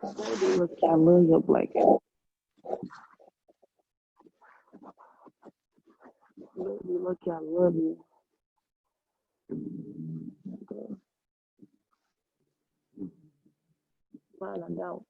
Baby, look, I love your blanket. Baby, look, I love you. Okay. Fine, I don't.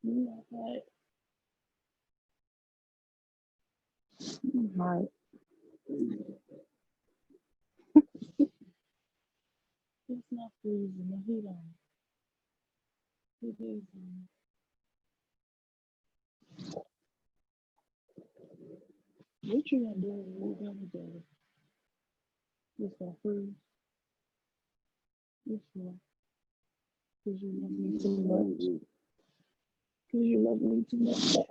Right. Right. It's not freezing. The heat on. It is on. What you gonna do when you gonna do? It's gonna freeze. It's not. Cause you love me too much. Cause you love me too much.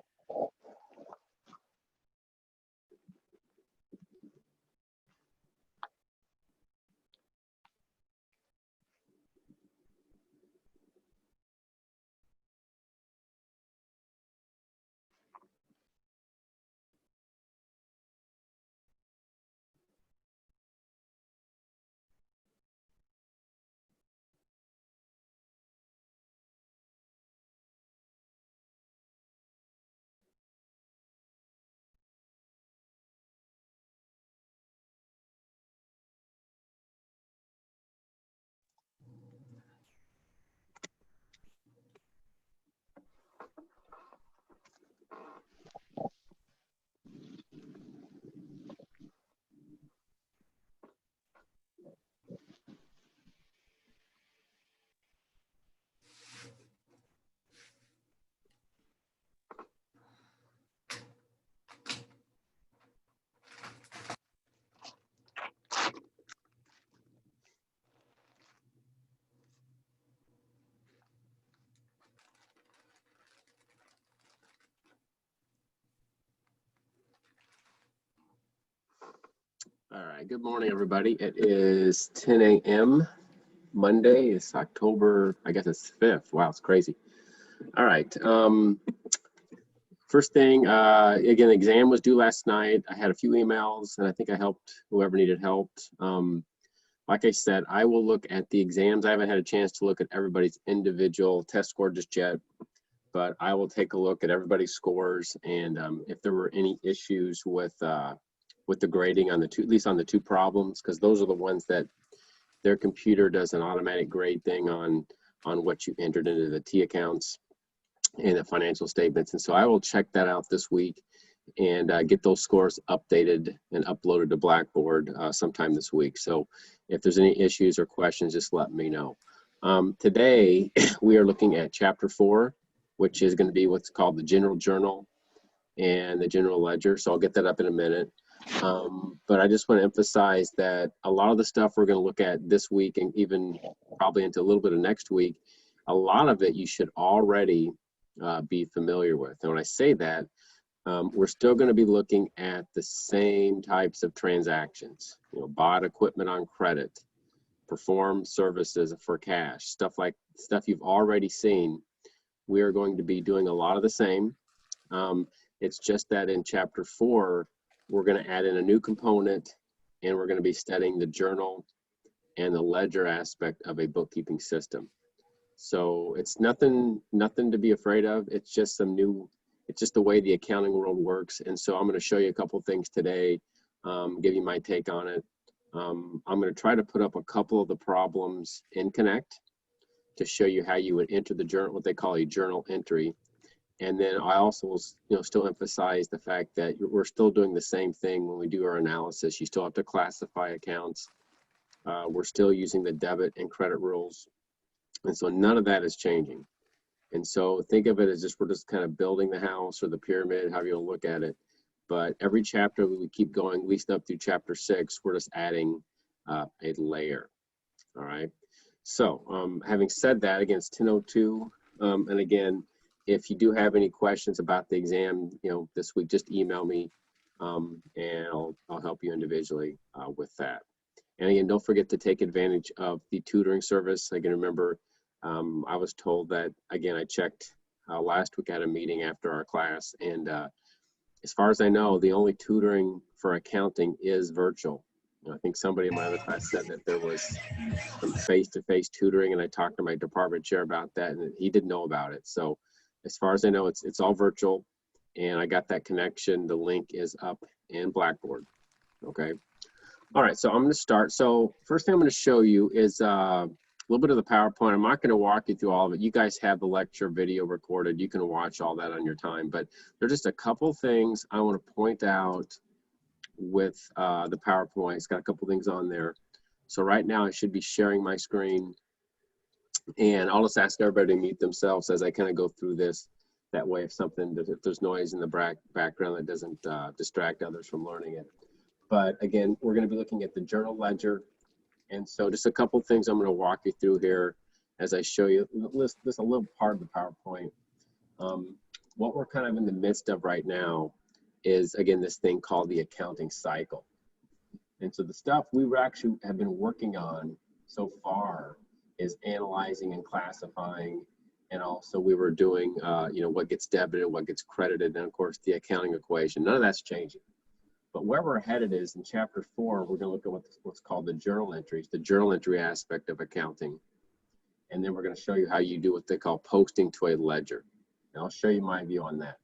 All right, good morning, everybody. It is 10 a.m. Monday. It's October, I guess it's 5th. Wow, it's crazy. All right. First thing, again, the exam was due last night. I had a few emails, and I think I helped whoever needed help. Like I said, I will look at the exams. I haven't had a chance to look at everybody's individual test score just yet, but I will take a look at everybody's scores, and if there were any issues with the grading on the two, at least on the two problems, because those are the ones that their computer does an automatic grade thing on what you entered into the T accounts and the financial statements. And so I will check that out this week and get those scores updated and uploaded to Blackboard sometime this week. So if there's any issues or questions, just let me know. Today, we are looking at Chapter 4, which is going to be what's called the General Journal and the General Ledger. So I'll get that up in a minute. But I just want to emphasize that a lot of the stuff we're going to look at this week and even probably into a little bit of next week, a lot of it you should already be familiar with. And when I say that, we're still going to be looking at the same types of transactions, bought equipment on credit, performed services for cash, stuff you've already seen. We are going to be doing a lot of the same. It's just that in Chapter 4, we're going to add in a new component, and we're going to be studying the journal and the ledger aspect of a bookkeeping system. So it's nothing to be afraid of. It's just some new It's just the way the accounting world works. And so I'm going to show you a couple things today, give you my take on it. I'm going to try to put up a couple of the problems in Connect to show you how you would enter the journal, what they call a journal entry. And then I also will, still emphasize the fact that we're still doing the same thing when we do our analysis. You still have to classify accounts. We're still using the debit and credit rules. And so none of that is changing. And so think of it as we're just kind of building the house or the pyramid, however you look at it. But every chapter we keep going, at least up through chapter 6, we're just adding a layer. All right. So having said that, again, it's 10:02. And again, if you do have any questions about the exam, this week, just email me, and I'll help you individually with that. And again, don't forget to take advantage of the tutoring service. Again, remember, I was told that, again, I checked last week at a meeting after our class, and as far as I know, the only tutoring for accounting is virtual. I think somebody in my other class said that there was some face-to-face tutoring, and I talked to my department chair about that, and he didn't know about it. So as far as I know, it's all virtual, and I got that connection. The link is up in Blackboard. Okay. All right, so I'm going to start. So first thing I'm going to show you is a little bit of the PowerPoint. I'm not going to walk you through all of it. You guys have the lecture video recorded. You can watch all that on your time, but there's just a couple things I want to point out with the PowerPoint. It's got a couple things on there. So right now I should be sharing my screen, and I'll just ask everybody to mute themselves as I kind of go through this. That way, if there's noise in the background, that doesn't distract others from learning it. But again, we're going to be looking at the journal ledger. And so just a couple things I'm going to walk you through here as I show you this a little part of the PowerPoint. What we're kind of in the midst of right now is, again, this thing called the accounting cycle. And so the stuff we actually have been working on so far is analyzing and classifying. And also we were doing, what gets debited, what gets credited, and of course the accounting equation. None of that's changing. But where we're headed is in chapter 4, we're going to look at what's called the journal entries, the journal entry aspect of accounting. And then we're going to show you how you do what they call posting to a ledger. And I'll show you my view on that.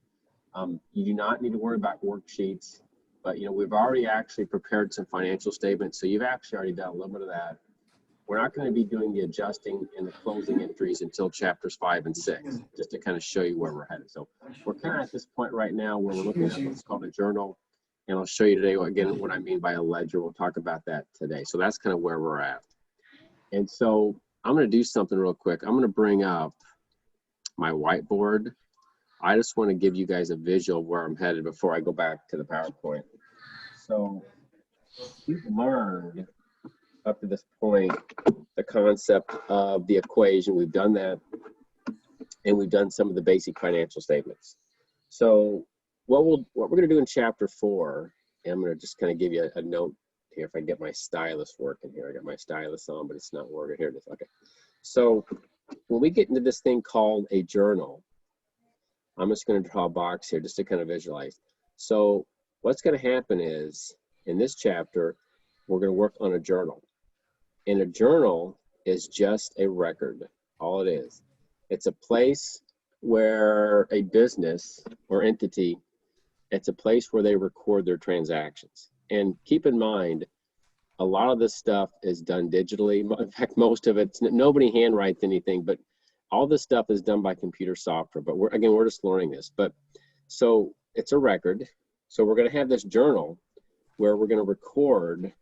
You do not need to worry about worksheets, but we've already actually prepared some financial statements. So you've actually already done a little bit of that. We're not going to be doing the adjusting and the closing entries until chapters 5 and 6, just to kind of show you where we're headed. So we're kind of at this point right now where we're looking at what's called a journal. And I'll show you today, again, what I mean by a ledger. We'll talk about that today. So that's kind of where we're at. And so I'm going to do something real quick. I'm going to bring up my whiteboard. I just want to give you guys a visual of where I'm headed before I go back to the PowerPoint. So you've learned up to this point the concept of the equation. We've done that, and we've done some of the basic financial statements. So what we're going to do in chapter 4, and I'm going to just kind of give you a note here if I get my stylus working here. I got my stylus on, but it's not working. Here it is. Okay. So when we get into this thing called a journal, I'm just going to draw a box here just to kind of visualize. So what's going to happen is in this chapter, we're going to work on a journal. And a journal is just a record. All it is. It's a place where a business or entity, it's a place where they record their transactions. And keep in mind, a lot of this stuff is done digitally. In fact, most of it's, nobody handwrites anything, but all this stuff is done by computer software. But we're just learning this. But so it's a record. So we're going to have this journal where we're going to record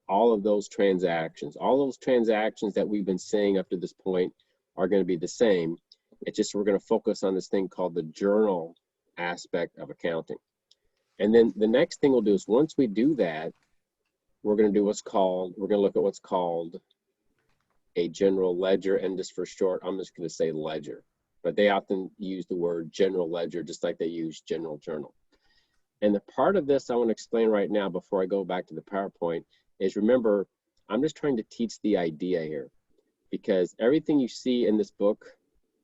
all of those transactions. All those transactions that we've been seeing up to this point are going to be the same. It's just we're going to focus on this thing called the journal aspect of accounting. And then the next thing we'll do is once we do that, we're going to look at what's called a general ledger. And just for short, I'm just going to say ledger. But they often use the word general ledger just like they use general journal. And the part of this I want to explain right now before I go back to the PowerPoint is, remember, I'm just trying to teach the idea here, because everything you see in this book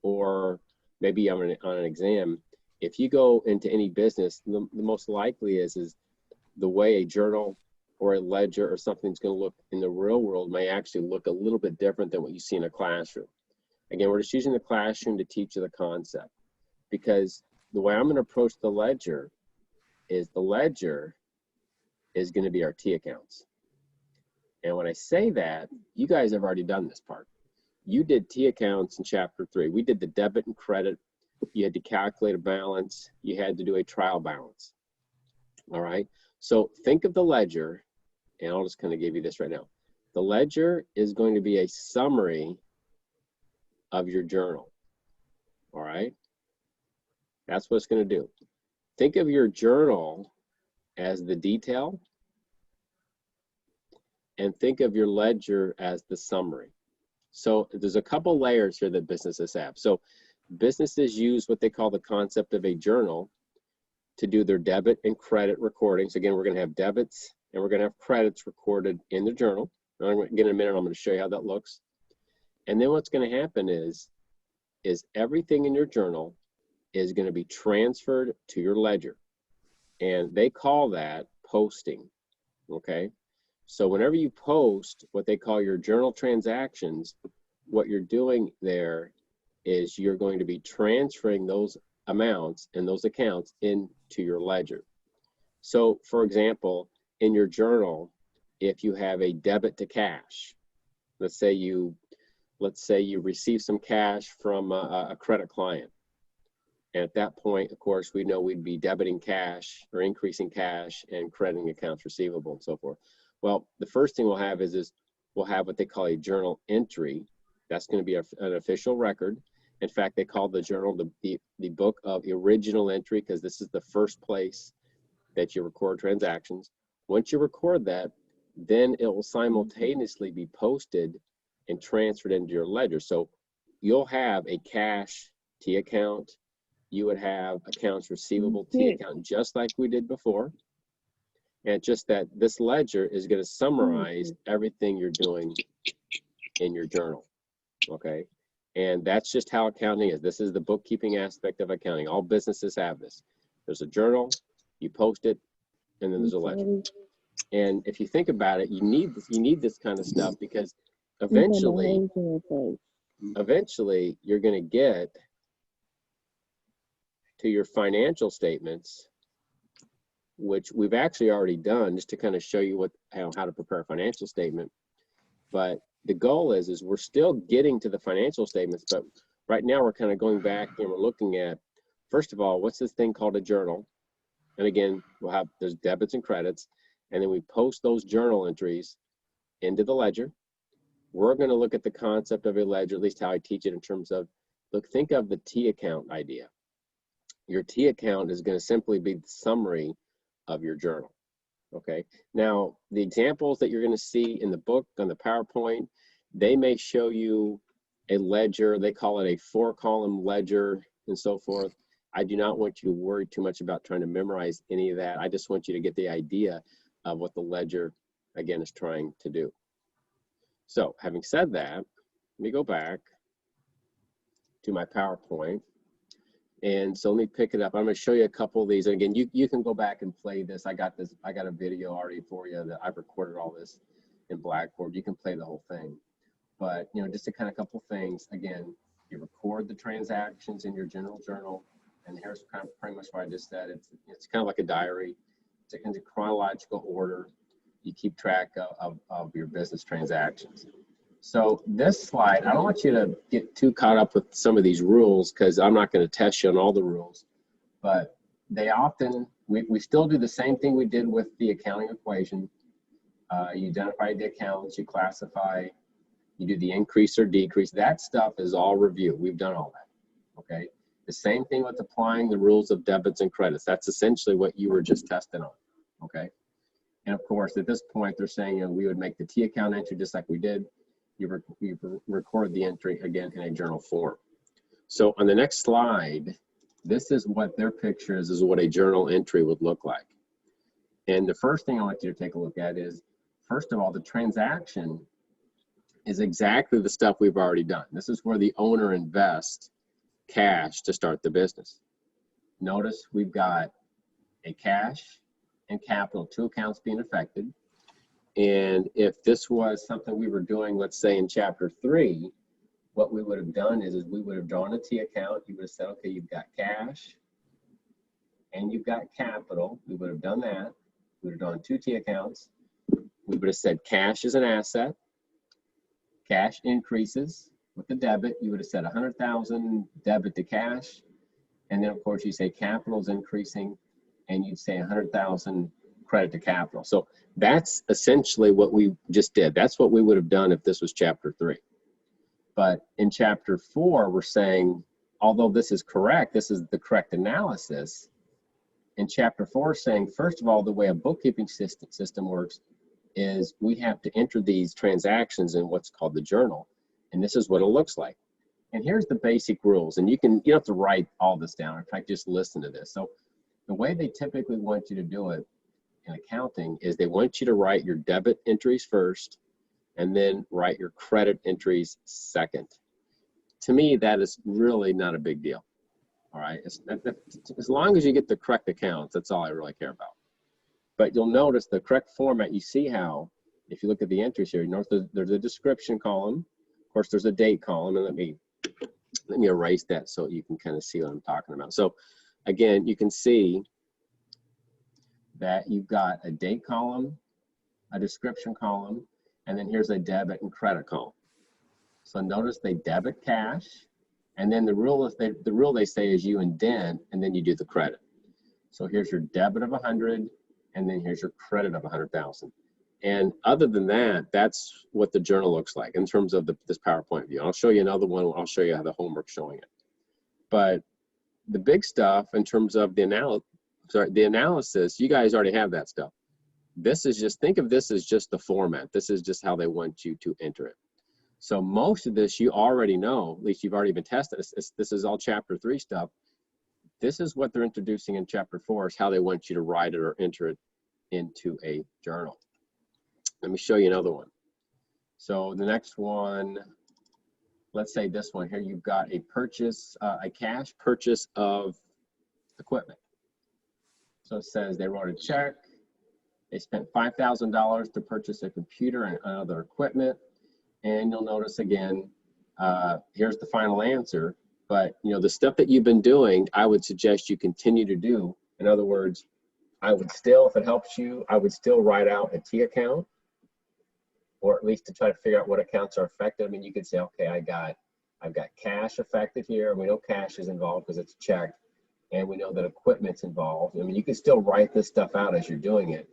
or maybe on an exam, if you go into any business, the most likely is the way a journal or a ledger or something's going to look in the real world may actually look a little bit different than what you see in a classroom. Again, we're just using the classroom to teach you the concept, because the way I'm going to approach the ledger is going to be our T accounts. And when I say that, you guys have already done this part. You did T accounts in chapter 3. We did the debit and credit. You had to calculate a balance. You had to do a trial balance. All right. So think of the ledger, and I'll just kind of give you this right now. The ledger is going to be a summary of your journal. All right. That's what it's going to do. Think of your journal as the detail, and think of your ledger as the summary. So there's a couple layers here that businesses have. So businesses use what they call the concept of a journal to do their debit and credit recordings. Again, we're going to have debits and we're going to have credits recorded in the journal. Again, in a minute, I'm going to show you how that looks. And then what's going to happen is everything in your journal is going to be transferred to your ledger. And they call that posting, okay? So whenever you post what they call your journal transactions, what you're doing there is you're going to be transferring those amounts and those accounts into your ledger. So for example, in your journal, if you have a debit to cash, let's say you receive some cash from a credit client. And at that point, of course, we know we'd be debiting cash or increasing cash and crediting accounts receivable and so forth. Well, the first thing we'll have is we'll have what they call a journal entry. That's going to be an official record. In fact, they call the journal the book of original entry, because this is the first place that you record transactions. Once you record that, then it will simultaneously be posted and transferred into your ledger. So you'll have a cash T account. You would have accounts receivable T account, just like we did before. And just that this ledger is going to summarize everything you're doing in your journal, okay? And that's just how accounting is. This is the bookkeeping aspect of accounting. All businesses have this. There's a journal, you post it, and then there's a ledger. And if you think about it, you need this kind of stuff, because eventually you're going to get to your financial statements, which we've actually already done, just to kind of show you how to prepare a financial statement. But the goal is we're still getting to the financial statements, but right now we're kind of going back and we're looking at, first of all, what's this thing called a journal? And again, there's debits and credits, and then we post those journal entries into the ledger. We're going to look at the concept of a ledger, at least how I teach it, in terms of, look, think of the T account idea. Your T account is going to simply be the summary of your journal, okay? Now, the examples that you're going to see in the book, on the PowerPoint, they may show you a ledger. They call it a 4-column ledger and so forth. I do not want you to worry too much about trying to memorize any of that. I just want you to get the idea of what the ledger, again, is trying to do. So having said that, let me go back to my PowerPoint. And so let me pick it up. I'm going to show you a couple of these. And again, you can go back and play this. I got a video already for you that I've recorded all this in Blackboard. You can play the whole thing. But, just a kind of couple things. Again, you record the transactions in your general journal. And here's kind of pretty much what I just said. It's kind of like a diary. It's in chronological order. You keep track of your business transactions. So this slide, I don't want you to get too caught up with some of these rules, because I'm not going to test you on all the rules, but they often, we still do the same thing we did with the accounting equation. You identify the accounts, you classify, you do the increase or decrease. That stuff is all review. We've done all that, okay? The same thing with applying the rules of debits and credits. That's essentially what you were just testing on, okay? And of course, at this point, they're saying, we would make the T account entry just like we did. You record the entry again in a journal form. So on the next slide, this is what their picture is what a journal entry would look like. And the first thing I want you to take a look at is, first of all, the transaction is exactly the stuff we've already done. This is where the owner invests cash to start the business. Notice we've got a cash and capital, 2 accounts being affected. And if this was something we were doing, let's say in chapter 3, what we would have done is we would have drawn a T account. You would have said, okay, you've got cash, and you've got capital, we would have done that. We would have done 2 T accounts. We would have said cash is an asset. Cash increases with the debit. You would have said 100,000 debit to cash. And then, of course, you say capital is increasing, and you'd say 100,000 credit to capital. So that's essentially what we just did. That's what we would have done if this was chapter 3. But in chapter 4, we're saying, although this is correct, this is the correct analysis. In chapter 4, saying, first of all, the way a bookkeeping system works is we have to enter these transactions in what's called the journal. And this is what it looks like. And here's the basic rules. And you don't have to write all this down. In fact, just listen to this. So the way they typically want you to do it in accounting is they want you to write your debit entries first and then write your credit entries second. To me, that is really not a big deal. All right, as long as you get the correct accounts, that's all I really care about. But you'll notice the correct format. You see how, if you look at the entries here, you notice there's a description column. Of course, there's a date column, and let me erase that so you can kind of see what I'm talking about. So again, you can see that you've got a date column, a description column, and then here's a debit and credit column. So notice they debit cash, and then the rule they say is you indent, and then you do the credit. So here's your debit of 100, and then here's your credit of 100,000. And other than that, that's what the journal looks like in terms of this PowerPoint view. I'll show you another one. I'll show you how the homework's showing it. But the big stuff in terms of the analysis, you guys already have that stuff. This is just, think of this as just the format. This is just how they want you to enter it. So most of this you already know, at least you've already been tested. This is all chapter 3 stuff. This is what they're introducing in chapter 4 is how they want you to write it or enter it into a journal. Let me show you another one. So the next one, let's say this one here, you've got a purchase, a cash purchase of equipment. So it says they wrote a check. They spent $5,000 to purchase a computer and other equipment. And you'll notice again, here's the final answer. But you know, the stuff that you've been doing, I would suggest you continue to do. In other words, I would still, if it helps you, I would still write out a T account, or at least to try to figure out what accounts are affected. I mean, you could say, okay, I've got cash affected here. We know cash is involved because it's checked, and we know that equipment's involved. I mean, you can still write this stuff out as you're doing it,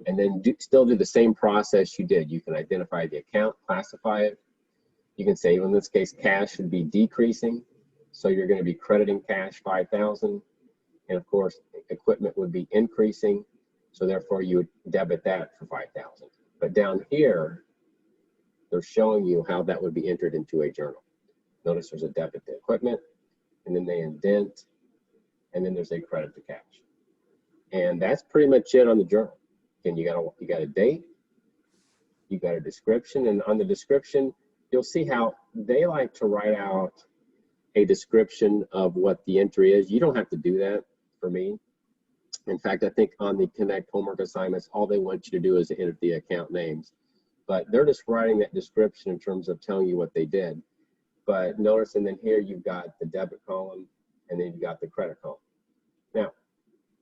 and then still do the same process you did. You can identify the account, classify it. You can say, in this case, cash should be decreasing. So you're going to be crediting cash 5,000. And of course, equipment would be increasing. So therefore, you would debit that for 5,000. But down here, they're showing you how that would be entered into a journal. Notice there's a debit to equipment, and then they indent, and then there's a credit to cash. And that's pretty much it on the journal. And you got a date, you got a description, and on the description, you'll see how they like to write out a description of what the entry is. You don't have to do that for me. In fact, I think on the Connect homework assignments, all they want you to do is to enter the account names. But they're just writing that description in terms of telling you what they did. But notice, and then here you've got the debit column, and then you've got the credit column. Now,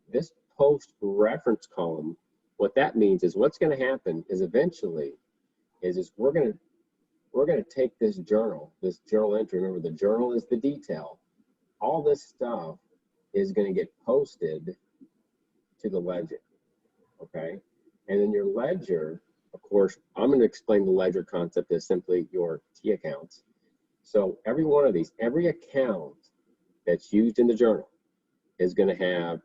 this post-reference column, what that means is what's going to happen is eventually is we're going to take this journal entry. Remember, the journal is the detail. All this stuff is going to get posted to the ledger, okay? And then your ledger, of course, I'm going to explain the ledger concept as simply your T accounts. So every one of these, every account that's used in the journal is going to have,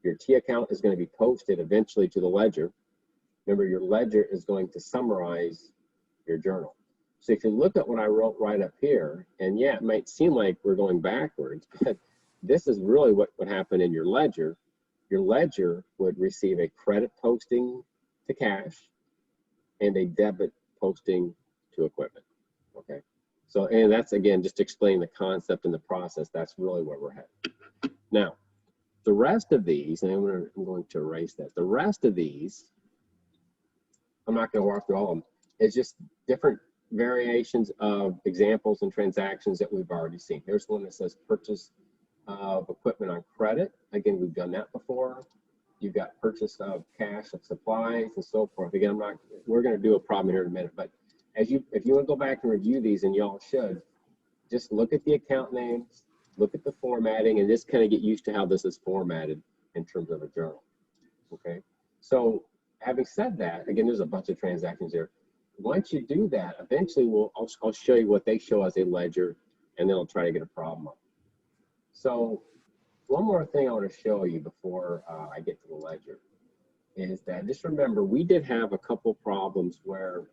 your T account is going to be posted eventually to the ledger. Remember, your ledger is going to summarize your journal. So if you look at what I wrote right up here, and yeah, it might seem like we're going backwards, but this is really what would happen in your ledger. Your ledger would receive a credit posting to cash and a debit posting to equipment, okay? So, and that's, again, just to explain the concept and the process, that's really where we're headed. Now, the rest of these, and I'm going to erase that. The rest of these, I'm not going to walk through all of them. It's just different variations of examples and transactions that we've already seen. Here's one that says purchase of equipment on credit. Again, we've done that before. You've got purchase of cash of supplies and so forth. Again, we're going to do a problem here in a minute, but if you want to go back and review these, and y'all should, just look at the account names, look at the formatting, and just kind of get used to how this is formatted in terms of a journal. Okay, so having said that, again, there's a bunch of transactions here. Once you do that, eventually I'll show you what they show as a ledger, and then I'll try to get a problem up. So one more thing I want to show you before I get to the ledger is that just remember, we did have a couple problems where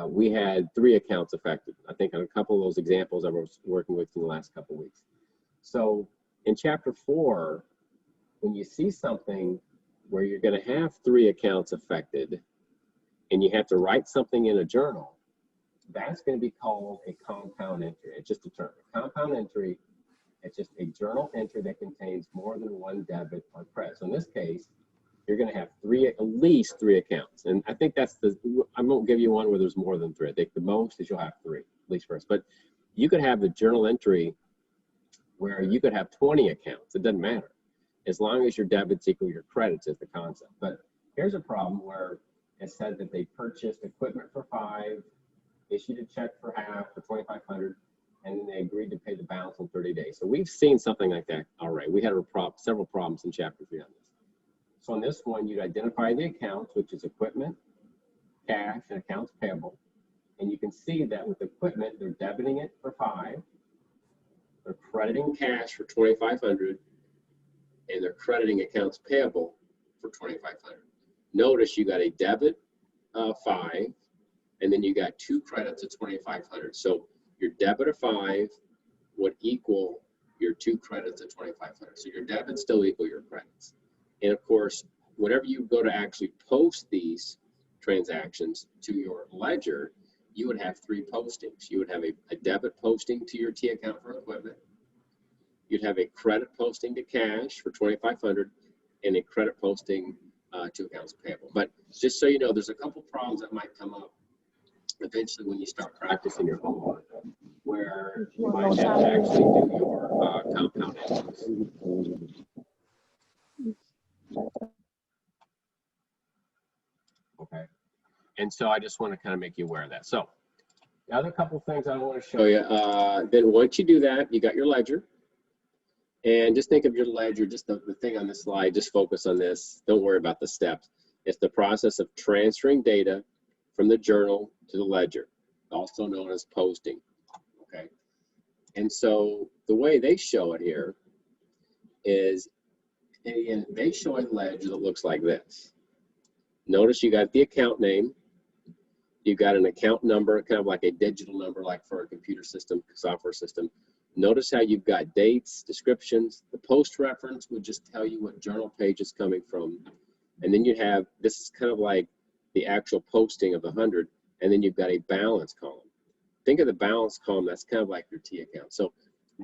we had 3 accounts affected. I think on a couple of those examples I was working with in the last couple of weeks. So in chapter 4, when you see something where you're going to have 3 accounts affected and you have to write something in a journal, that's going to be called a compound entry. It's just a term. A compound entry, it's just a journal entry that contains more than 1 debit or credit. So in this case, you're going to have at least 3 accounts. And I think that's I won't give you one where there's more than 3. I think the most is you'll have 3, at least first. But you could have the journal entry where you could have 20 accounts. It doesn't matter. As long as your debits equal your credits is the concept. But here's a problem where it said that they purchased equipment for 5, issued a check for half for $2,500, and then they agreed to pay the balance in 30 days. So we've seen something like that already. We had several problems in chapter 3 on this. So on this one, you'd identify the accounts, which is equipment, cash, and accounts payable. And you can see that with equipment, they're debiting it for 5, they're crediting cash for $2,500, and they're crediting accounts payable for $2,500. Notice you got a debit of 5, and then you got 2 credits of $2,500. So your debit of 5 would equal your 2 credits of $2,500. So your debits still equal your credits. And of course, whenever you go to actually post these transactions to your ledger, you would have 3 postings. You would have a debit posting to your T account for equipment. You'd have a credit posting to cash for $2,500 and a credit posting to accounts payable. But just so you know, there's a couple problems that might come up eventually when you start practicing your homework, where you might have to actually do your compound entries. Okay, and so I just want to kind of make you aware of that. So the other couple things I want to show you, then once you do that, you got your ledger. And just think of your ledger, just the thing on this slide, just focus on this. Don't worry about the steps. It's the process of transferring data from the journal to the ledger, also known as posting, okay? And so the way they show it here is, again, they show a ledger that looks like this. Notice you got the account name, you got an account number, kind of like a digital number, like for a computer system, software system. Notice how you've got dates, descriptions. The post reference would just tell you what journal page is coming from. And then you have, this is kind of like the actual posting of the 100, and then you've got a balance column. Think of the balance column, that's kind of like your T account. So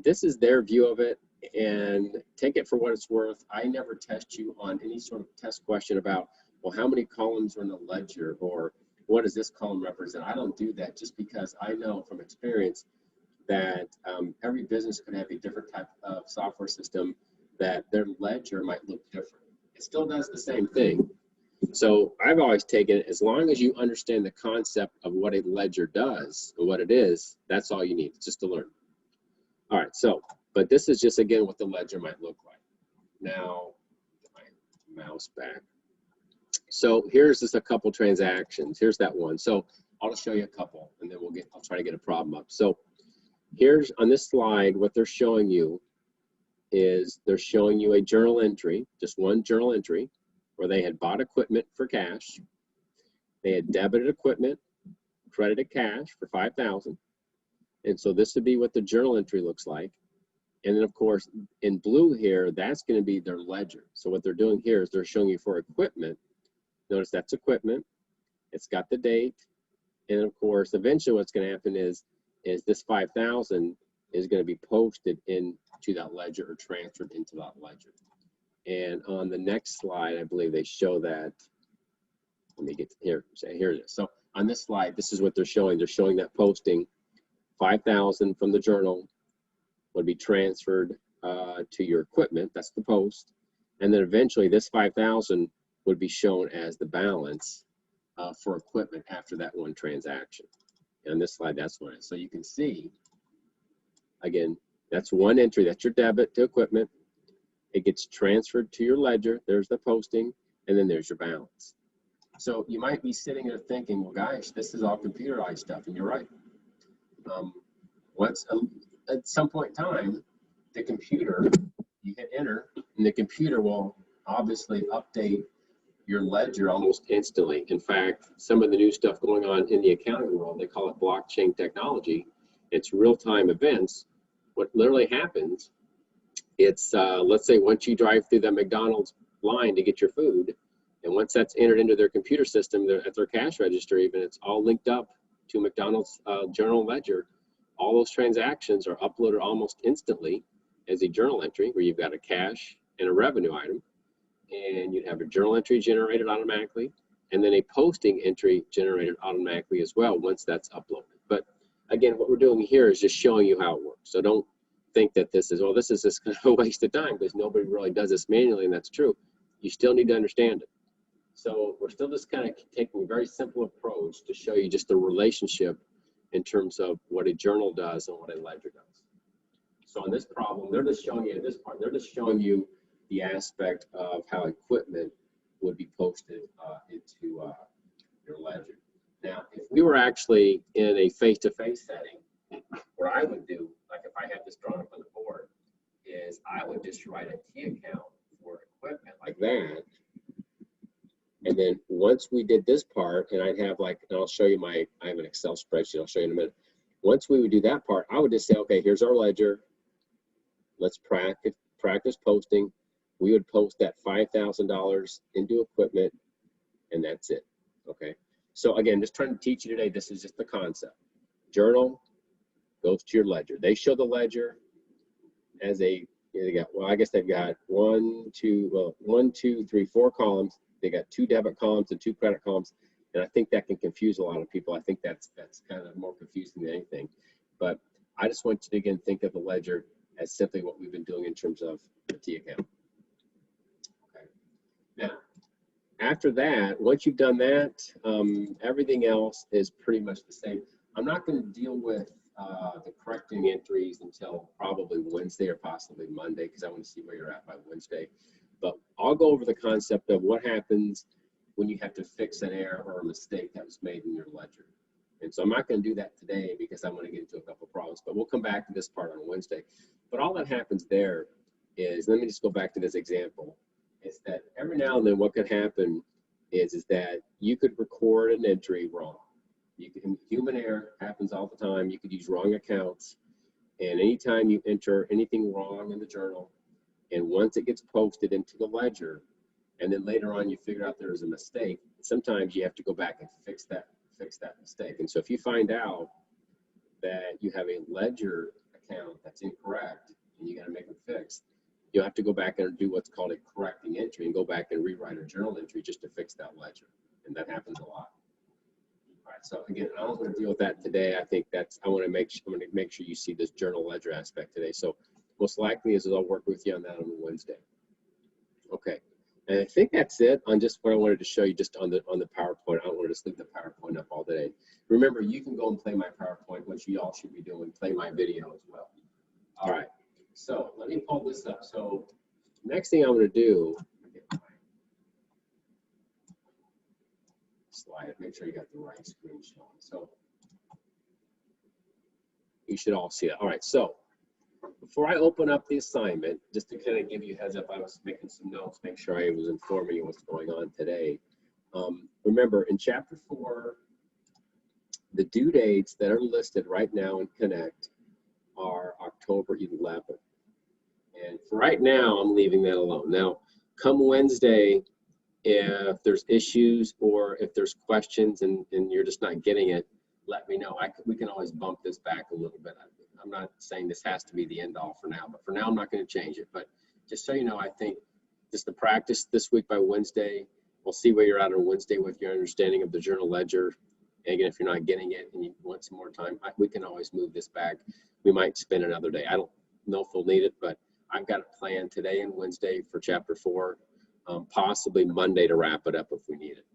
this is their view of it, and take it for what it's worth. I never test you on any sort of test question about, well, how many columns are in the ledger, or what does this column represent? I don't do that just because I know from experience that every business could have a different type of software system that their ledger might look different. It still does the same thing. So I've always taken it, as long as you understand the concept of what a ledger does and what it is, that's all you need, just to learn. All right, so, but this is just, again, what the ledger might look like. Now, get my mouse back. So here's just a couple transactions. Here's that one. So I'll just show you a couple, and then I'll try to get a problem up. So here's, on this slide, what they're showing you is they're showing you a journal entry, just one journal entry, where they had bought equipment for cash. They had debited equipment, credited cash for $5,000. And so this would be what the journal entry looks like. And then, of course, in blue here, that's going to be their ledger. So what they're doing here is they're showing you for equipment. Notice that's equipment. It's got the date. And of course, eventually what's going to happen is this 5,000 is going to be posted into that ledger or transferred into that ledger. And on the next slide, I believe they show that. Let me get to here. Here it is. So on this slide, this is what they're showing. They're showing that posting 5,000 from the journal would be transferred to your equipment. That's the post. And then eventually this 5,000 would be shown as the balance for equipment after that one transaction. And on this slide, that's what it is. So you can see, again, that's one entry. That's your debit to equipment. It gets transferred to your ledger. There's the posting, and then there's your balance. So you might be sitting there thinking, well, gosh, this is all computerized stuff, and you're right. At some point in time, the computer, you hit enter, and the computer will obviously update your ledger almost instantly. In fact, some of the new stuff going on in the accounting world, they call it blockchain technology. It's real-time events. What literally happens, it's, let's say once you drive through that McDonald's line to get your food, and once that's entered into their computer system, at their cash register even, it's all linked up to McDonald's journal ledger. All those transactions are uploaded almost instantly as a journal entry where you've got a cash and a revenue item. And you'd have a journal entry generated automatically, and then a posting entry generated automatically as well once that's uploaded. But again, what we're doing here is just showing you how it works. So don't think that this is, well, this is just kind of a waste of time because nobody really does this manually, and that's true. You still need to understand it. So we're still just kind of taking a very simple approach to show you just the relationship in terms of what a journal does and what a ledger does. So on this problem, they're just showing you this part. They're just showing you the aspect of how equipment would be posted into your ledger. Now, if we were actually in a face-to-face setting, what I would do, like if I had this drawn up on the board, is I would just write a T account for equipment like that. And then once we did this part, and I'd have like, and I'll show you I have an Excel spreadsheet, I'll show you in a minute. Once we would do that part, I would just say, okay, here's our ledger. Let's practice posting. We would post that $5,000 into equipment, and that's it, okay? So again, just trying to teach you today, this is just the concept. Journal goes to your ledger. They show the ledger as they got, well, I guess they've got 1, 2, 3, 4 columns. They got 2 debit columns and 2 credit columns, and I think that can confuse a lot of people. I think that's kind of more confusing than anything. But I just want you to, again, think of the ledger as simply what we've been doing in terms of the T account. Now, after that, once you've done that, everything else is pretty much the same. I'm not going to deal with the correcting entries until probably Wednesday or possibly Monday because I want to see where you're at by Wednesday. But I'll go over the concept of what happens when you have to fix an error or a mistake that was made in your ledger. And so I'm not going to do that today because I want to get into a couple of problems, but we'll come back to this part on Wednesday. But all that happens there is, let me just go back to this example. Is that every now and then what could happen is that you could record an entry wrong. Human error happens all the time. You could use wrong accounts. And anytime you enter anything wrong in the journal, and once it gets posted into the ledger, and then later on you figure out there's a mistake, sometimes you have to go back and fix that mistake. And so if you find out that you have a ledger account that's incorrect and you got to make it fixed, you'll have to go back and do what's called a correcting entry and go back and rewrite a journal entry just to fix that ledger. And that happens a lot. All right, so again, I don't want to deal with that today. I think I want to make sure you see this journal ledger aspect today. So most likely is I'll work with you on that on Wednesday. Okay, and I think that's it on just what I wanted to show you just on the PowerPoint. I don't want to just leave the PowerPoint up all day. Remember, you can go and play my PowerPoint, which you all should be doing, play my video as well. All right. So let me pull this up. So next thing I'm going to do, slide, make sure you got the right screen showing. So you should all see that. All right, so before I open up the assignment, just to kind of give you a heads up, I was making some notes, make sure I was informing you what's going on today. Remember, in Chapter 4, the due dates that are listed right now in Connect are October 11th. And for right now, I'm leaving that alone. Now, come Wednesday, if there's issues or if there's questions and you're just not getting it, let me know. We can always bump this back a little bit. I'm not saying this has to be the end all for now, but for now, I'm not going to change it. But just so you know, I think just the practice this week by Wednesday, we'll see where you're at on Wednesday with your understanding of the journal ledger. And again, if you're not getting it and you want some more time, we can always move this back. We might spend another day. I don't know if we'll need it, but I've got a plan today and Wednesday for chapter 4, possibly Monday to wrap it up if we need it.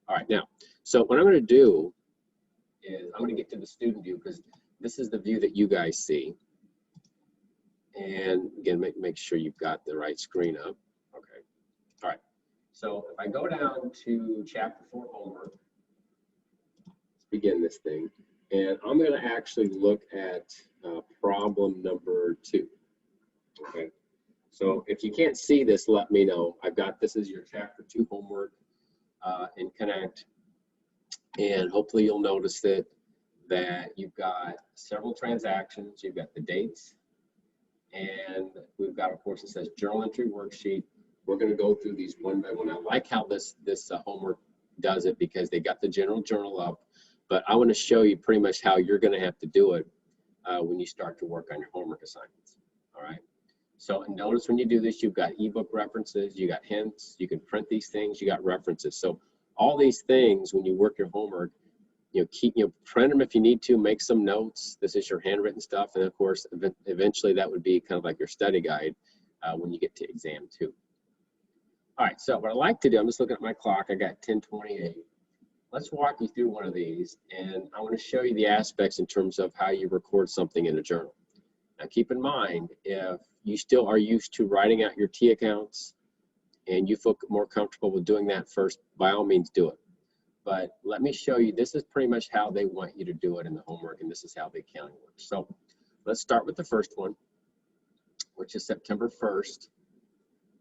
All right, now, so what I'm going to do is I'm going to get to the student view because this is the view that you guys see. And again, make sure you've got the right screen up. Okay. All right. So if I go down to chapter 4 homework, let's begin this thing. And I'm going to actually look at problem number 2. Okay. So if you can't see this, let me know. I've got, this is your chapter 2 homework in Connect. And hopefully you'll notice that you've got several transactions. You've got the dates. And we've got, of course, it says journal entry worksheet. We're going to go through these one by one. I like how this homework does it because they got the general journal up, but I want to show you pretty much how you're going to have to do it when you start to work on your homework assignments. All right. So notice when you do this, you've got ebook references, you got hints, you can print these things, you got references. So all these things, when you work your homework, print them if you need to, make some notes. This is your handwritten stuff. And of course, eventually that would be kind of like your study guide when you get to exam 2. All right, so what I like to do, I'm just looking at my clock. I got 10:28. Let's walk you through one of these. And I want to show you the aspects in terms of how you record something in a journal. Now keep in mind, if you still are used to writing out your T accounts and you feel more comfortable with doing that first, by all means do it. But let me show you, this is pretty much how they want you to do it in the homework, and this is how the accounting works. So let's start with the first one, which is September 1st,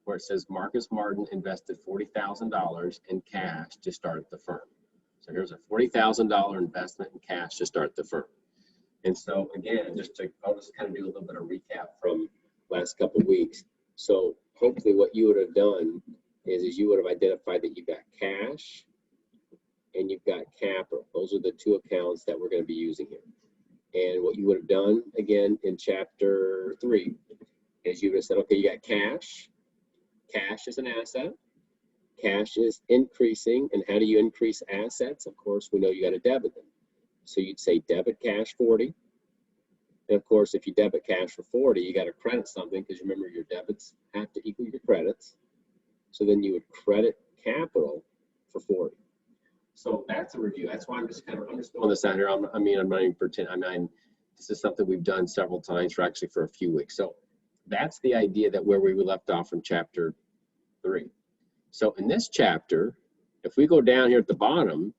where it says Marcus Martin invested $40,000 in cash to start the firm. So here's a $40,000 investment in cash to start the firm. And so again, I'll just kind of do a little bit of recap from last couple of weeks. So hopefully what you would have done is you would have identified that you got cash and you've got capital. Those are the 2 accounts that we're going to be using here. And what you would have done again in chapter 3 is you would have said, okay, you got cash. Cash is an asset. Cash is increasing. And how do you increase assets? Of course, we know you got to debit them. So you'd say debit cash 40. And of course, if you debit cash for 40, you got to credit something because remember your debits have to equal your credits. So then you would credit capital for 40. So that's a review. That's why I'm just throwing this out here. I'm not even pretending. This is something we've done several times for a few weeks. So that's the idea that where we left off from chapter 3. So in this chapter, if we go down here at the bottom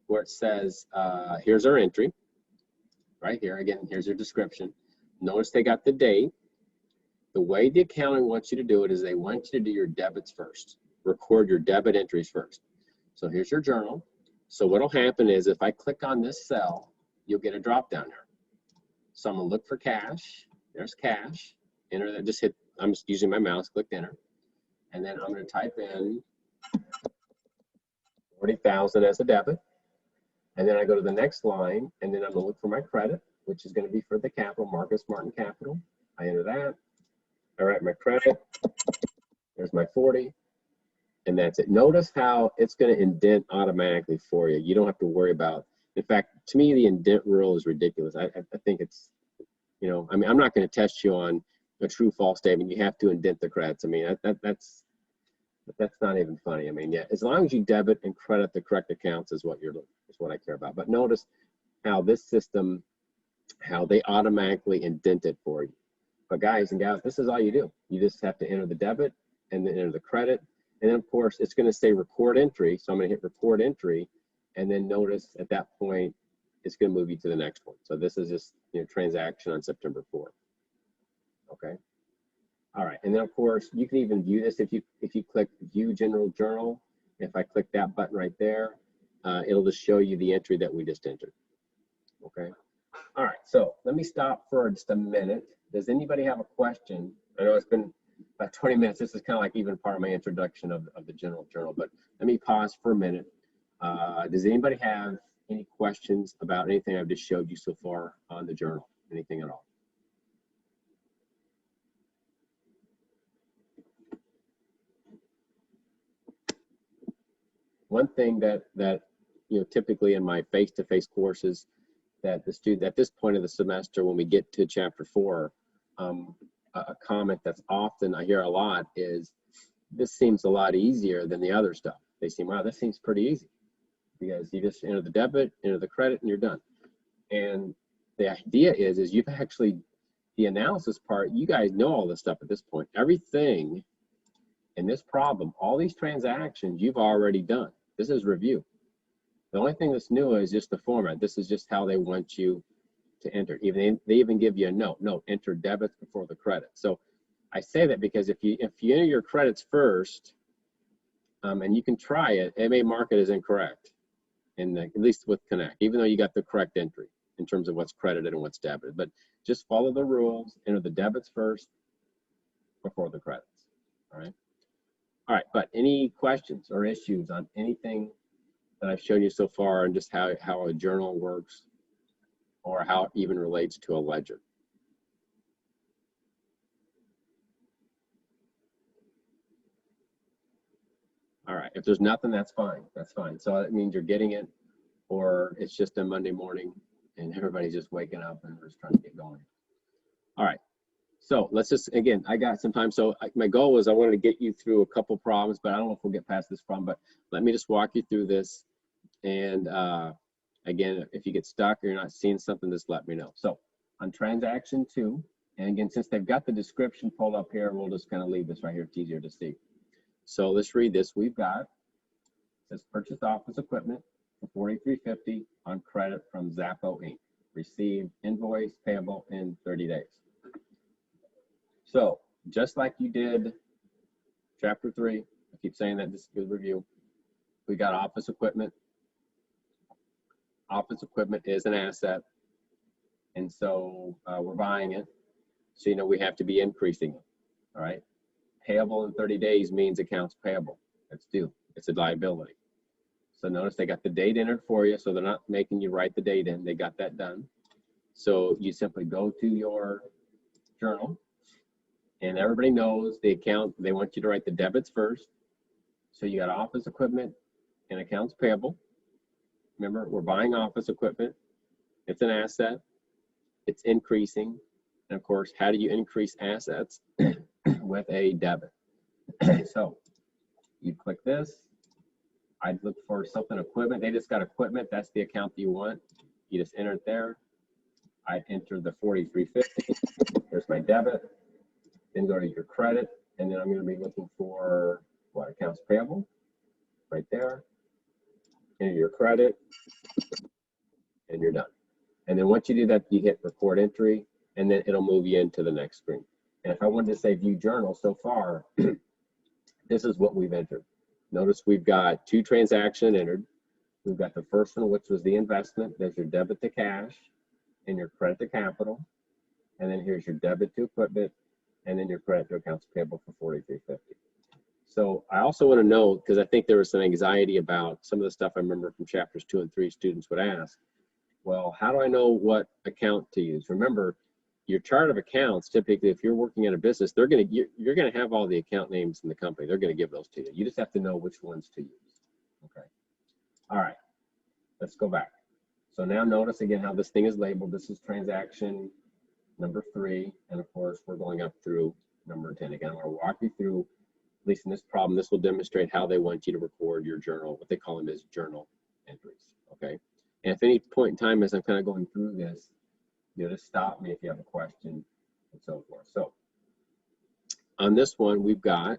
where it says, here's our entry, right here. Again, here's your description. Notice they got the date. The way the accounting wants you to do it is they want you to do your debits first. Record your debit entries first. So here's your journal. So what'll happen is if I click on this cell, you'll get a drop down here. So I'm gonna look for cash. There's cash. Enter that, I'm just using my mouse, click enter. And then I'm gonna type in 40,000 as a debit. And then I go to the next line and then I'm gonna look for my credit, which is gonna be for the capital, Marcus Martin Capital. I enter that. I write my credit. There's my 40. And that's it. Notice how it's going to indent automatically for you. You don't have to worry about. In fact, to me, the indent rule is ridiculous. I think it's, I'm not going to test you on a true false statement. You have to indent the credits. That's not even funny. Yeah, as long as you debit and credit the correct accounts is what I care about. But notice how this system, how they automatically indent it for you. But guys and gals, this is all you do. You just have to enter the debit and then enter the credit. And then of course, it's going to say record entry. So I'm going to hit record entry. And then notice at that point, it's going to move you to the next one. So this is just transaction on September 4th. Okay. All right. And then of course, you can even view this if you click view general journal. If I click that button right there, it'll just show you the entry that we just entered. Okay. All right. So let me stop for just a minute. Does anybody have a question? I know it's been about 20 minutes. This is kind of like even part of my introduction of the general journal, but let me pause for a minute. Does anybody have any questions about anything I've just showed you so far on the journal? Anything at all? One thing that typically in my face-to-face courses that the student at this point of the semester, when we get to chapter 4, a comment that's often I hear a lot is, this seems a lot easier than the other stuff. They seem, wow, this seems pretty easy, because you just enter the debit, enter the credit, and you're done. And the idea is you've actually, the analysis part, you guys know all this stuff at this point. Everything in this problem, all these transactions you've already done. This is review. The only thing that's new is just the format. This is just how they want you to enter. Even they even give you a note. No, enter debits before the credit. So I say that because if you enter your credits first, and you can try it, it may mark it as incorrect, at least with Connect, even though you got the correct entry in terms of what's credited and what's debited. But just follow the rules. Enter the debits first before the credits. All right. All right. But any questions or issues on anything that I've shown you so far, and just how a journal works, or how it even relates to a ledger? All right, if there's nothing, that's fine. That's fine. So that means you're getting it, or it's just a Monday morning and everybody's just waking up and we're just trying to get going. All right, so let's just, again, I got some time. So my goal was I wanted to get you through a couple problems, but I don't know if we'll get past this problem, but let me just walk you through this. And again, if you get stuck or you're not seeing something, just let me know. So on transaction 2, and again, since they've got the description pulled up here, we'll just kind of leave this right here. It's easier to see. So let's read this. We've got, it says purchase office equipment for $43.50 on credit from Zappo Inc. Received invoice payable in 30 days. So just like you did chapter 3, I keep saying that, this is a good review. We got office equipment. Office equipment is an asset, and so we're buying it. So you know we have to be increasing it. All right. Payable in 30 days means accounts payable. It's due. It's a liability. So notice they got the date entered for you, so they're not making you write the date in. They got that done. So you simply go to your journal, and everybody knows the account. They want you to write the debits first. So you got office equipment and accounts payable. Remember, we're buying office equipment. It's an asset. It's increasing. And of course, how do you increase assets? With a debit. So you click this. I'd look for something equipment. They just got equipment. That's the account that you want. You just enter it there. I enter the $43.50. There's my debit. Then go to your credit, and then I'm going to be looking for what, accounts payable, right there. Enter your credit, and you're done. And then once you do that, you hit record entry, and then it'll move you into the next screen. And if I wanted to say view journal so far, this is what we've entered. Notice we've got 2 transactions entered. We've got the first one, which was the investment. There's your debit to cash and your credit to capital. And then here's your debit to equipment, and then your credit to accounts payable for $43.50. So I also want to note, because I think there was some anxiety about some of the stuff I remember from chapters 2 and 3, students would ask, well, how do I know what account to use? Remember, your chart of accounts, typically, if you're working in a business, you're going to have all the account names in the company. They're going to give those to you. You just have to know which ones to use. Okay. All right. Let's go back. So now notice again how this thing is labeled. This is transaction number 3, and of course we're going up through number 10. Again, I'm going to walk you through, at least in this problem, this will demonstrate how they want you to record your journal. What they call them is journal entries. Okay. And if any point in time as I'm kind of going through this, you just stop me if you have a question and so forth. So on this one, we've got,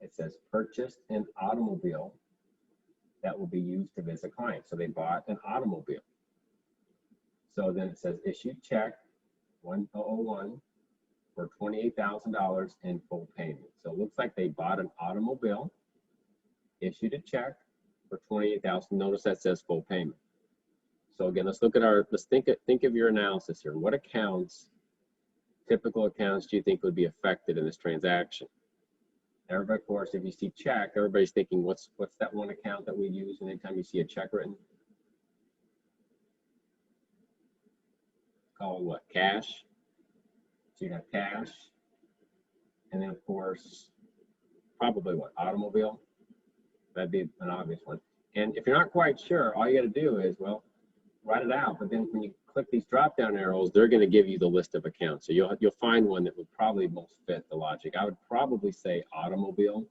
it says purchased an automobile that will be used to visit clients. So they bought an automobile. So then it says issued check 1001 for $28,000 in full payment. So it looks like they bought an automobile, issued a check for $28,000. Notice that says full payment. So again, let's look at let's think of your analysis here. What accounts, typical accounts, do you think would be affected in this transaction? Everybody, of course, if you see check, everybody's thinking, what's that one account that we use anytime you see a check written? Call it what? Cash. So you have cash. And then, of course, probably what? Automobile. That'd be an obvious one. And if you're not quite sure, all you got to do is, well, write it out, but then when you click these drop down arrows, they're going to give you the list of accounts. So you'll find one that would probably most fit the logic. I would probably say automobile.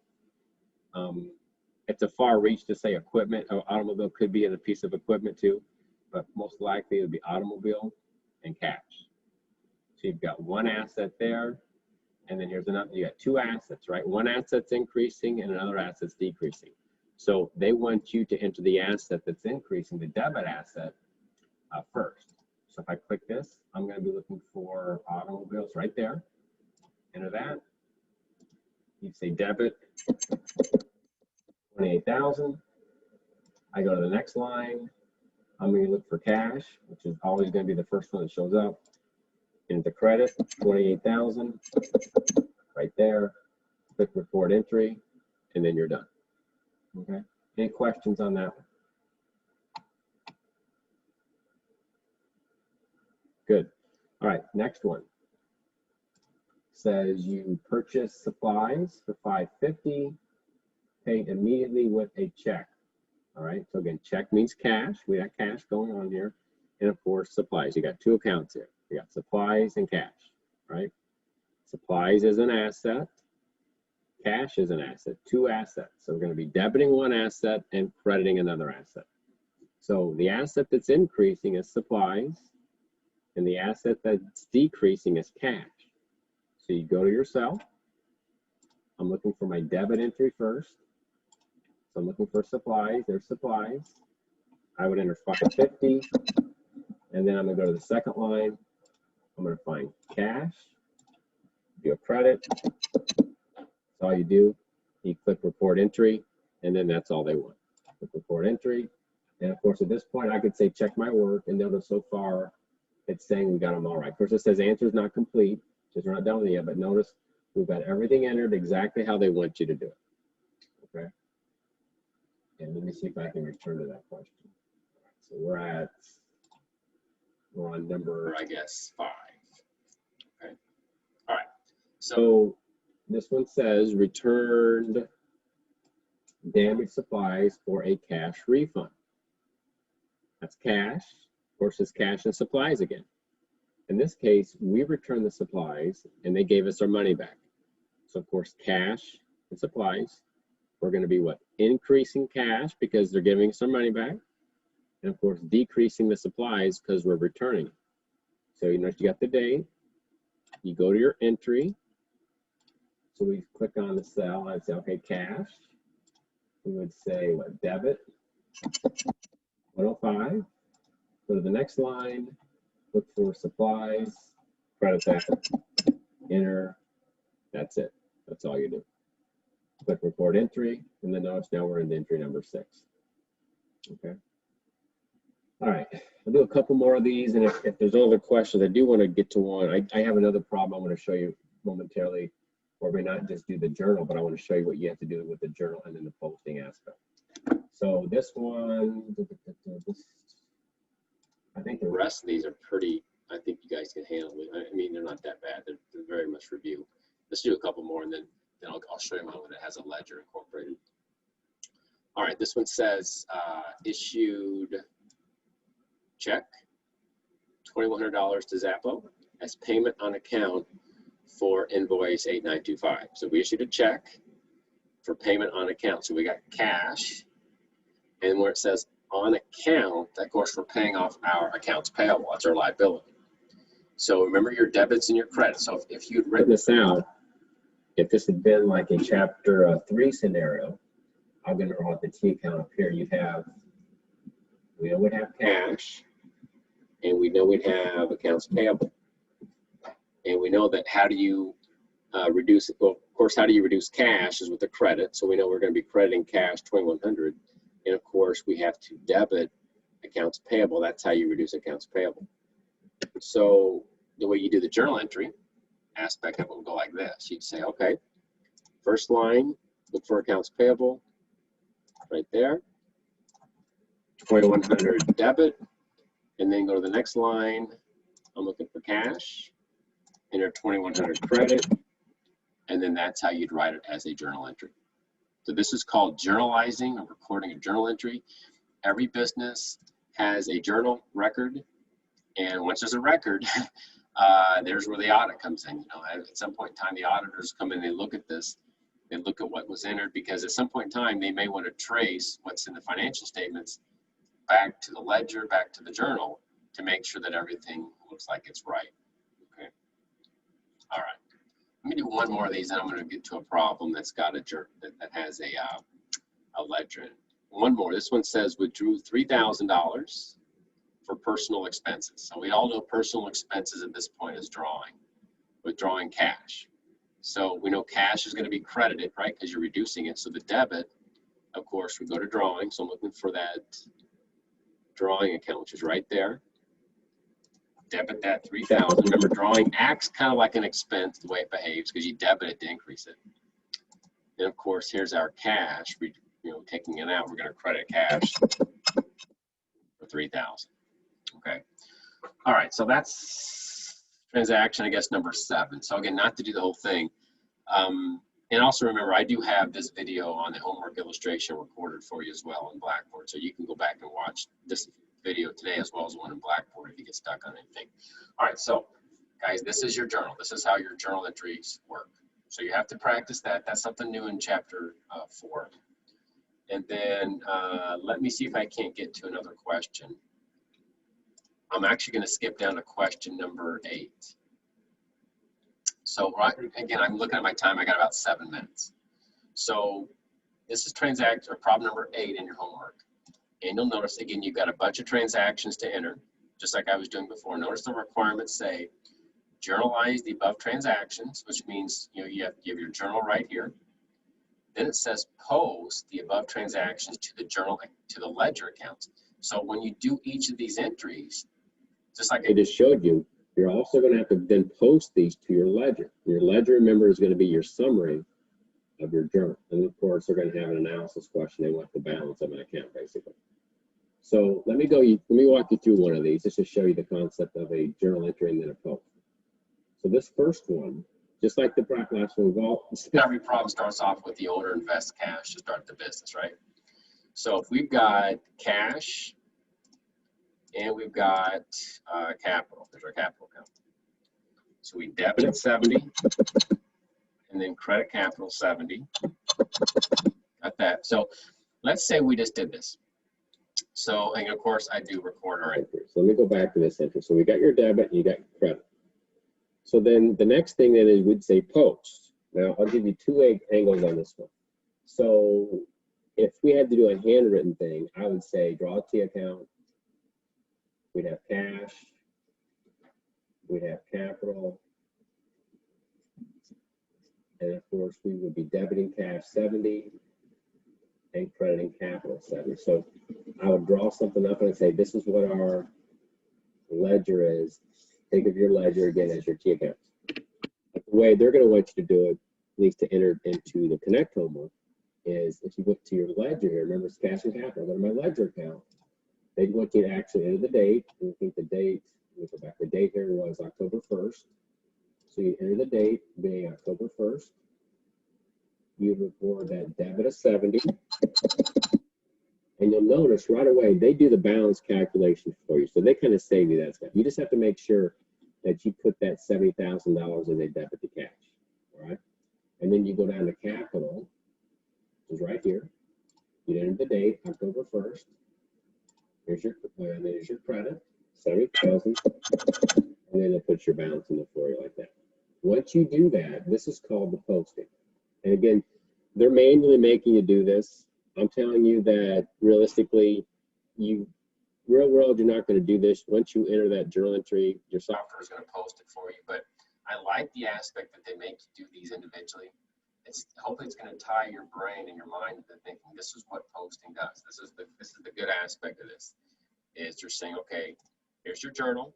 It's a far reach to say equipment. Automobile could be in a piece of equipment too, but most likely it would be automobile and cash. So you've got one asset there, and then here's another. You got two assets, right? One asset's increasing and another asset's decreasing. So they want you to enter the asset that's increasing, the debit asset, first. So if I click this, I'm going to be looking for automobiles right there. Enter that. You say debit, 28,000. I go to the next line. I'm going to look for cash, which is always going to be the first one that shows up. Into credit, 28,000. Right there. Click record entry, and then you're done. Okay. Any questions on that one? Good. All right, next one. Says you purchase supplies for $5.50, paid immediately with a check. All right, so again, check means cash. We got cash going on here. And of course, supplies. You got two accounts here. You got supplies and cash, right? Supplies is an asset. Cash is an asset, two assets. So we're going to be debiting one asset and crediting another asset. So the asset that's increasing is supplies, and the asset that's decreasing is cash. So you go to your cell. I'm looking for my debit entry first. So I'm looking for supplies. There's supplies. I would enter $5.50, and then I'm going to go to the second line. I'm going to find cash, do a credit. That's all you do. You click report entry, and then that's all they want. Click report entry. And of course, at this point, I could say check my work, and notice so far it's saying we got them all right. Of course, it says answer is not complete, because we're not done with it yet, but notice we've got everything entered exactly how they want you to do it. Okay. And let me see if I can return to that question. So we're on number, I guess, 5. Okay. All right. So this one says returned damaged supplies for a cash refund. That's cash. Of course, it's cash and supplies again. In this case, we returned the supplies and they gave us our money back. So of course, cash and supplies, we're going to be what? Increasing cash because they're giving us our money back. And of course, decreasing the supplies because we're returning it. So you know, you got the date, you go to your entry. So we click on the cell, I'd say, okay, cash. We would say, what, debit, 105. Go to the next line, look for supplies, credit that, enter, that's it. That's all you do. Click record entry, and then notice now we're in entry number 6. Okay. All right, I'll do a couple more of these, and if there's other questions, I do want to get to one. I have another problem I want to show you momentarily, where we not just do the journal, but I want to show you what you have to do with the journal and then the posting aspect. So this one, I think the rest of these are pretty, I think you guys can handle it. I mean, they're not that bad. They're very much review. Let's do a couple more, and then I'll show you one that has a ledger incorporated. All right, this one says issued check, $2,100 to Zappo as payment on account for invoice 8925. So we issued a check for payment on account. So we got cash, and where it says on account, of course, we're paying off our accounts payable. That's our liability. So remember your debits and your credits. So if you'd written this out, if this had been like a chapter 3 scenario, I'm going to draw the T account up here. You'd have, we know we'd have cash, and we know we'd have accounts payable. And we know that how do you reduce it? Well, of course, how do you reduce cash is with the credit. So we know we're going to be crediting cash 2,100. And of course, we have to debit accounts payable. That's how you reduce accounts payable. So the way you do the journal entry aspect of it will go like this. You'd say, okay, first line, look for accounts payable right there, 2,100 debit, and then go to the next line. I'm looking for cash, enter 2,100 credit, and then that's how you'd write it as a journal entry. So this is called journalizing or recording a journal entry. Every business has a journal record, And once there's a record, there's where the audit comes in. You know, at some point in time, the auditors come in, they look at this, they look at what was entered, because at some point in time, they may want to trace what's in the financial statements back to the ledger, back to the journal, to make sure that everything looks like it's right. Okay. All right. Let me do one more of these, and I'm going to get to a problem that's got a that has a ledger in it. One more. This one says withdrew $3,000 for personal expenses. So we all know personal expenses at this point is withdrawing cash. So we know cash is going to be credited, right? Because you're reducing it. So the debit, of course, we go to drawing. So I'm looking for that drawing account, which is right there. Debit that 3,000. Remember, drawing acts kind of like an expense the way it behaves, because you debit it to increase it. And of course, here's our cash. Taking it out, we're going to credit cash for 3,000. Okay. All right. So that's transaction, I guess, number 7. So again, not to do the whole thing. And also remember, I do have this video on the homework illustration recorded for you as well in Blackboard. So you can go back and watch this video today as well as one in Blackboard if you get stuck on anything. All right. So guys, this is your journal. This is how your journal entries work. So you have to practice that. That's something new in chapter 4. And then let me see if I can't get to another question. I'm actually going to skip down to question number 8. So again, I'm looking at my time. I got about 7 minutes. So this is problem number 8 in your homework. And you'll notice, again, you've got a bunch of transactions to enter, just like I was doing before. Notice the requirements say, journalize the above transactions, which means you have your journal right here. Then it says post the above transactions to the ledger accounts. So when you do each of these entries, just like I just showed you, you're also going to have to then post these to your ledger. Your ledger, remember, is going to be your summary of your journal. And of course, they're going to have an analysis question. They want the balance of an account, basically. So let me walk you through one of these just to show you the concept of a journal entry and then a post. So this first one, just like the last one, every problem starts off with the owner invests cash to start the business, right? So if we've got cash and we've got capital, there's our capital account. So we debit 70 and then credit capital 70. Got that. So let's say we just did this. So, and of course, I do record our entry. So let me go back to this entry. So we got your debit and you got your credit. So then the next thing then is we'd say post. Now I'll give you 2 angles on this one. So if we had to do a handwritten thing, I would say draw a T account. We'd have cash. We'd have capital. And of course we would be debiting cash 70 and crediting capital 70. So I would draw something up and I'd say this is what our ledger is. Think of your ledger again as your T accounts. But the way they're going to want you to do it, at least to enter into the Connect homework, is if you go to your ledger here, remember it's cash and capital, go to my ledger account, they'd want you to actually enter the date. And I think the date, we'll go back, the date here was October 1st. So you enter the date being October 1st. You record that debit of 70. And you'll notice right away, they do the balance calculation for you. So they kind of save you that stuff. You just have to make sure that you put that $70,000 in a debit to cash, all right? And then you go down to capital, which is right here. You enter the date, October 1st. There's your credit, 70,000. And then it puts your balance in the for you like that. Once you do that, this is called the posting. And again, they're manually making you do this. I'm telling you that realistically, real world, you're not going to do this. Once you enter that journal entry, your software is going to post it for you. But I like the aspect that they make you do these individually. Hopefully it's going to tie your brain and your mind into thinking this is what posting does. This is the good aspect of this. Is you're saying, okay, here's your journal.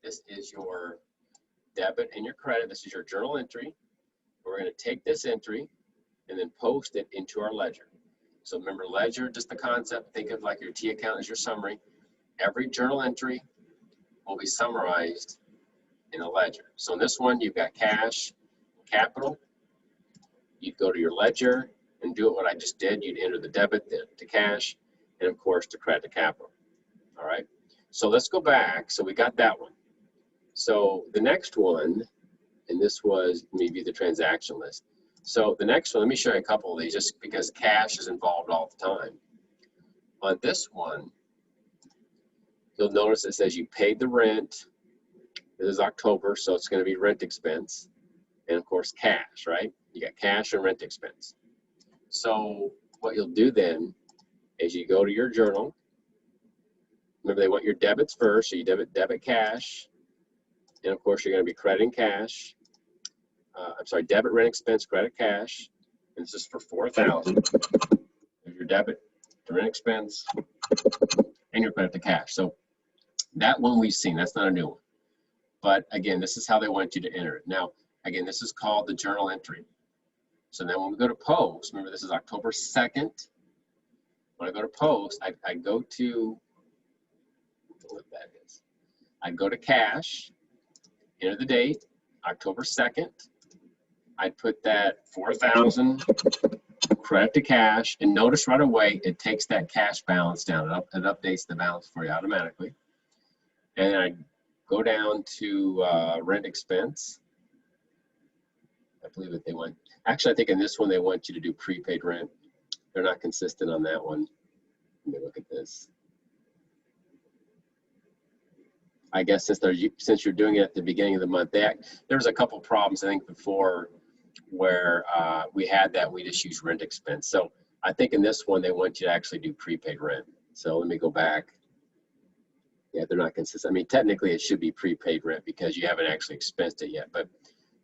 This is your debit and your credit. This is your journal entry. We're going to take this entry and then post it into our ledger. So remember, ledger, just the concept, think of like your T account as your summary. Every journal entry will be summarized in a ledger. So in this one, you've got cash, capital. You'd go to your ledger and do it what I just did. You'd enter the debit to cash, and of course, to credit to capital. All right. So let's go back. So we got that one. So the next one, and this was maybe the transaction list. So the next one, let me show you a couple of these just because cash is involved all the time. On this one, you'll notice it says you paid the rent. This is October, so it's going to be rent expense. And of course, cash, right? You got cash and rent expense. So what you'll do then is you go to your journal. Remember, they want your debits first, so you debit cash. And of course, you're going to be crediting cash. Debit rent expense, credit cash. And this is for $4,000. There's your debit to rent expense and your credit to cash. So that one we've seen, that's not a new one. But again, this is how they want you to enter it. Now, again, this is called the journal entry. So then when we go to post, remember this is October 2nd. When I go to post, I go to, what that is. I go to cash, enter the date, October 2nd. I put that 4,000 credit to cash, and notice right away it takes that cash balance down. It updates the balance for you automatically. And I go down to rent expense. I believe that they want, actually I think in this one they want you to do prepaid rent. They're not consistent on that one. Let me look at this. I guess since you're doing it at the beginning of the month, there was a couple problems I think before where we had that we just use rent expense. So I think in this one they want you to actually do prepaid rent. So let me go back. Yeah, they're not consistent. I mean, technically it should be prepaid rent because you haven't actually expensed it yet. But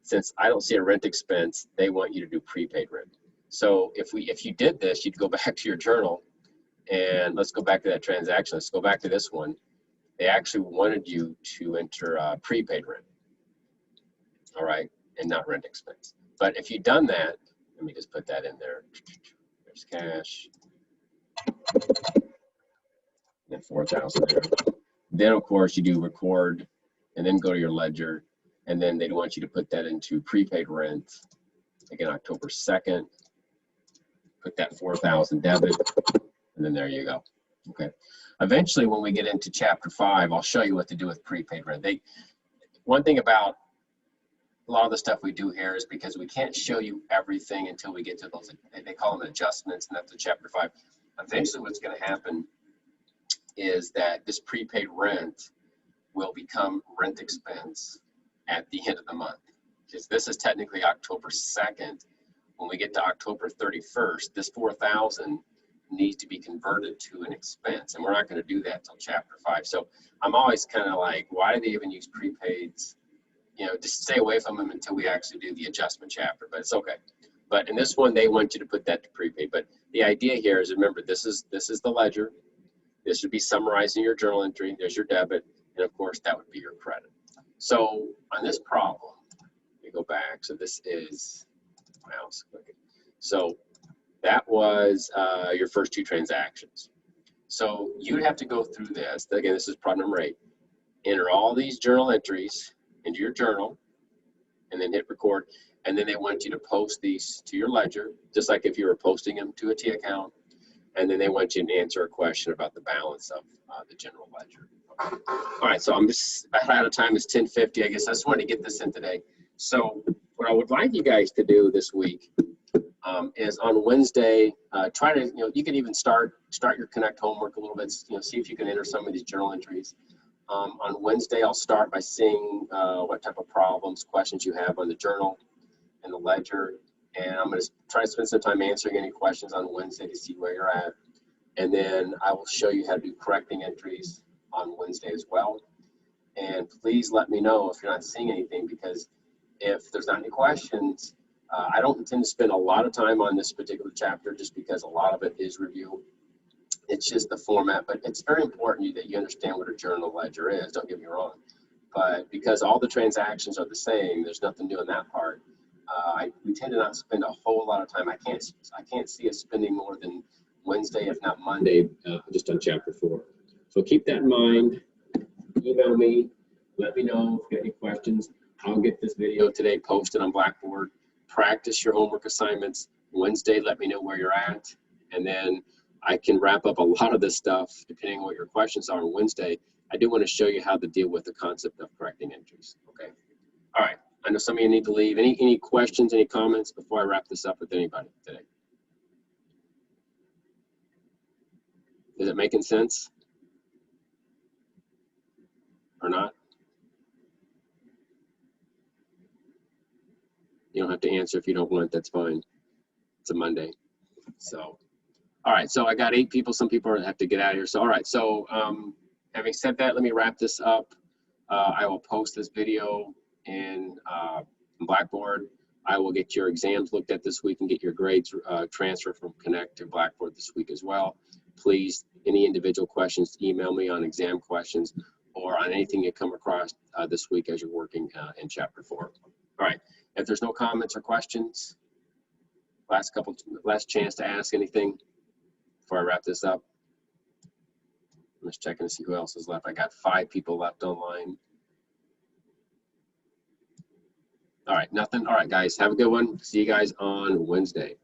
since I don't see a rent expense, they want you to do prepaid rent. So if you did this, you'd go back to your journal and let's go back to that transaction. Let's go back to this one. They actually wanted you to enter prepaid rent, all right, and not rent expense. But if you've done that, let me just put that in there. There's cash. And 4,000 there. Then of course you do record and then go to your ledger, and then they'd want you to put that into prepaid rent. Again, October 2nd, put that 4,000 debit, and then there you go. Okay. Eventually, when we get into chapter 5, I'll show you what to do with prepaid rent. One thing about a lot of the stuff we do here is because we can't show you everything until we get to those, they call them adjustments, and that's in chapter 5. Eventually, what's going to happen is that this prepaid rent will become rent expense at the end of the month. Because this is technically October 2nd. When we get to October 31st, this 4,000 needs to be converted to an expense, and we're not going to do that until chapter 5. So I'm always kind of like, why do they even use prepaids? You know, just stay away from them until we actually do the adjustment chapter, but it's okay. But in this one, they want you to put that to prepaid. But the idea here is, remember, this is the ledger. This would be summarizing your journal entry. There's your debit, and of course that would be your credit. So on this problem, we go back. So this is mouse clicking. So that was your first two transactions. So you'd have to go through this. Again, this is problem number 8. Enter all these journal entries into your journal, and then hit record. And then they want you to post these to your ledger, just like if you were posting them to a T account. And then they want you to answer a question about the balance of the general ledger. Okay. All right, so I'm just about out of time. It's 10:50. I guess I just wanted to get this in today. So what I would like you guys to do this week is on Wednesday, try to, you can even start your Connect homework a little bit, see if you can enter some of these journal entries. On Wednesday, I'll start by seeing what type of problems, questions you have on the journal and the ledger. And I'm going to try to spend some time answering any questions on Wednesday to see where you're at. And then I will show you how to do correcting entries on Wednesday as well. And please let me know if you're not seeing anything, because if there's not any questions, I don't intend to spend a lot of time on this particular chapter just because a lot of it is review. It's just the format, but it's very important that you understand what a journal ledger is, don't get me wrong. But because all the transactions are the same, there's nothing new in that part. We tend to not spend a whole lot of time. I can't see us spending more than Wednesday, if not Monday, just on chapter 4. So keep that in mind. Email me. Let me know if you have any questions. I'll get this video today posted on Blackboard. Practice your homework assignments. Wednesday, let me know where you're at. And then I can wrap up a lot of this stuff, depending on what your questions are on Wednesday, I do want to show you how to deal with the concept of correcting entries. Okay. All right. I know some of you need to leave. Any questions, any comments before I wrap this up with anybody today? Is it making sense or not? You don't have to answer if you don't want, that's fine. It's a Monday. So, all right, so I got 8 people. Some people have to get out of here. So, all right, so having said that, let me wrap this up. I will post this video in Blackboard. I will get your exams looked at this week and get your grades transferred from Connect to Blackboard this week as well. Please, any individual questions, email me on exam questions or on anything you come across this week as you're working in Chapter 4. All right, if there's no comments or questions, last chance to ask anything before I wrap this up. I'm just checking to see who else is left. I got 5 people left online. All right, nothing. All right, guys, have a good one. See you guys on Wednesday.